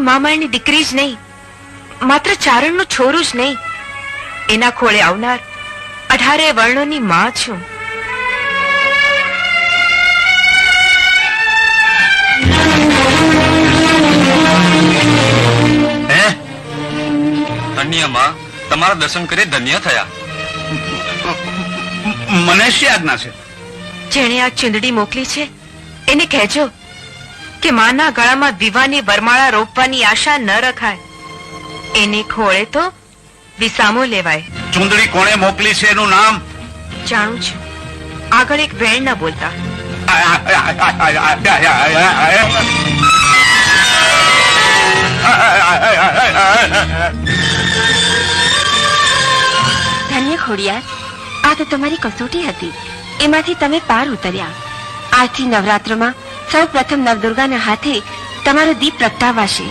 મામાની દીકરી જ નહીં, માત્ર ચારણનું છોરું જ નહીં, એના ખોળે આવનાર 18 વર્ણોની માં છું. ધન્ય માં, તમારા દર્શન કરી ધન્ય થયા. મને શી આજ્ઞા છે? જેણે આ ચુંદડી મોકલી છે એને કહેજો કે માના ગળામાં વિવાહની વરમાળા રોપવાની આશા ન રખાય. એને ખોળે તો વિસામો લેવાય. ચુંદડી કોણે મોકલી છે એનું નામ જાણું છું, આગળ એક વેણ ન બોલતા. ધન્ય ખોડિયાર, આ તો તમારી કસોટી હતી, એમાંથી તમે પાર ઉતર્યા. આજથી નવરાત્રમાં સૌ પ્રથમ નવદુર્ગાના હાથે તમારો દીપ પ્રગટાવાશે.